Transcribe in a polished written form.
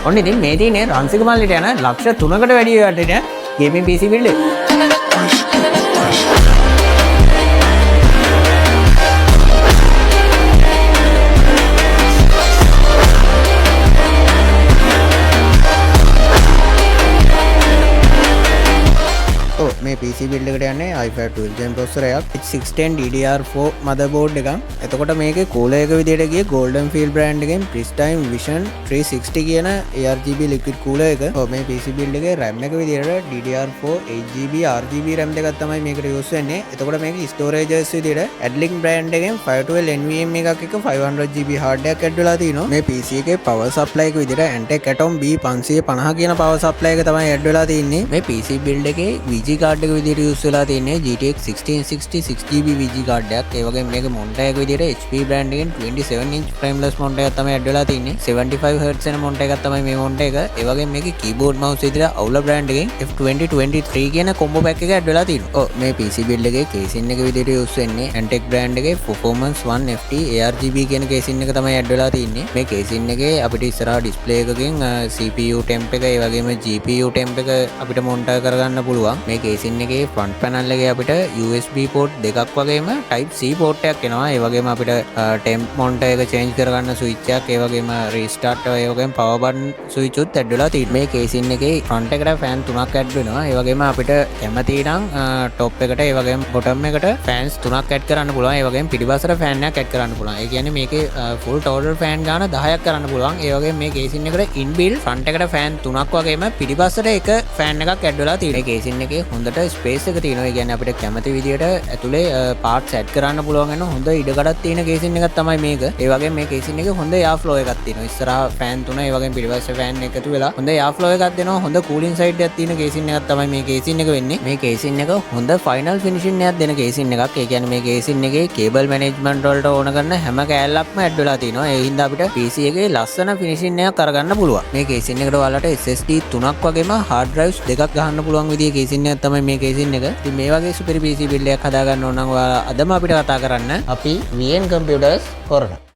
ඔන්න ඉතින් මේ තියෙන්නේ රන්සික මල්ලිට යන ලක්ෂ 3කට වැඩි වටින ගේමින් PC බිල්ඩ් එක. මේ PC build එකට යන්නේ i5 12 gen processor එකක් H610 DDR4 motherboard එකක්. එතකොට මේකේ cooler එක විදියට ගියේ Golden Field brand එකෙන් Pristine Vision 360 කියන ARGB liquid cooler එක. මේ PC build එකේ RAM එක විදියට DDR4 8GB RGB RAM දෙකක් තමයි මේකට use වෙන්නේ. එතකොට මේකේ storages විදියට Adlink brand එකෙන් 512 NVMe එකක් එක 500GB hard disk add වෙලා තිනවා. මේ PC එකේ power supply එක විදියට Antec Atom B550 කියන power supply එක තමයි add වෙලා තින්නේ. මේ PC build එකේ VG card එක විදියට යූස් වෙලා තියෙන්නේ GTX 1660 6GB VG card එකක්. ඒ වගේම මේක මොනිටර් එක විදියට HP brand එකෙන් 27 inch frameless monitor එකක් තමයි ඇඩ් වෙලා තියෙන්නේ. 75 Hz වෙන monitor එකක් තමයි මේ monitor එක. ඒ වගේම මේකේ keyboard mouse විදියට Aula brand එකෙන් F2023 කියන combo pack එක ඇඩ් වෙලා තියෙනවා. මේ PC build එකේ casing එක විදියට යූස් වෙන්නේ Antec brand එකේ Performance 1 FT ARGB කියන casing එක තමයි ඇඩ් වෙලා තියෙන්නේ. මේ casing එකේ අපිට ඉස්සරහා display එකකින් CPU temp එක ඒ වගේම GPU temp එක අපිට monitor කරගන්න පුළුවන්. මේ casing එකේ front panel එකේ අපිට USB port දෙකක් වගේම type C port එකක් එනවා. ඒ වගේම අපිට temp monitor එක change කරගන්න switch එකක්, ඒ වගේම restart ඒ වගේම power button switch උත් ඇඩ් වෙලා තියෙනවා. මේ casing එකේ front එකට fan තුනක් ඇඩ් වෙනවා. ඒ වගේම අපිට කැමති නම් top එකට ඒ වගේම bottom එකට fans තුනක් ඇඩ් කරන්න පුළුවන්. ඒ වගේම පිටිපස්සට fan එකක් ඇඩ් කරන්න පුළුවන්. ඒ කියන්නේ මේකේ full total fan ගාන 10ක් කරන්න පුළුවන්. ඒ වගේම මේ casing එකට inbuilt front එකට fan තුනක් වගේම පිටිපස්සට එක fan එකක් ඇඩ් වෙලා තියෙනවා. මේ casing එකේ හොඳට ස්පේස් එක තියෙනවා. ඒ කියන්නේ අපිට කැමති විදියට ඇතුලේ පාර්ට්ස් ඇඩ් කරන්න පුළුවන් වෙන හොඳ ඉඩකඩක් තියෙන කේසින් එකක් තමයි මේක. ඒ වගේම මේ කේසින් එකේ හොඳ එයා ෆ්ලෝ එකක් තියෙනවා. ඉස්සරහා ෆෑන් තුන ඒ වගේම පිටිපස්සේ ෆෑන් එකතු වෙලා හොඳ එයා ෆ්ලෝ එකක් දෙනවා. හොඳ කූලින් සයිඩ් එකක් තියෙන කේසින් එකක් තමයි මේ කේසින් එක වෙන්නේ. මේ කේසින් එක හොඳ ෆයිනල් ෆිනිෂින් එකක් දෙන කේසින් එකක්. ඒ කියන්නේ මේ කේසින් එකේ කේබල් මැනේජ්මන්ට් වලට ඕන කරන හැම කෑල්ලක්ම ඇඩ් වෙලා තියෙනවා. ඒ හින්දා අපිට PC එකේ ලස්සන ෆිනිෂින් එකක් කරගන්න පුළුවන්. මේ කේසින් එකට ඔයාලට SSD 3ක් වගේම hard drives දෙකක් ගහන්න පුළුවන් විදිහේ කේසින් එකක් තමයි මේ කේසින් එක. ඉතින් මේ වගේ සුපිරි PC build එකක් හදාගන්න ඕන නම් ඔයාලා අදම අපිට කතා කරන්න. අපි VN Computers හොරණ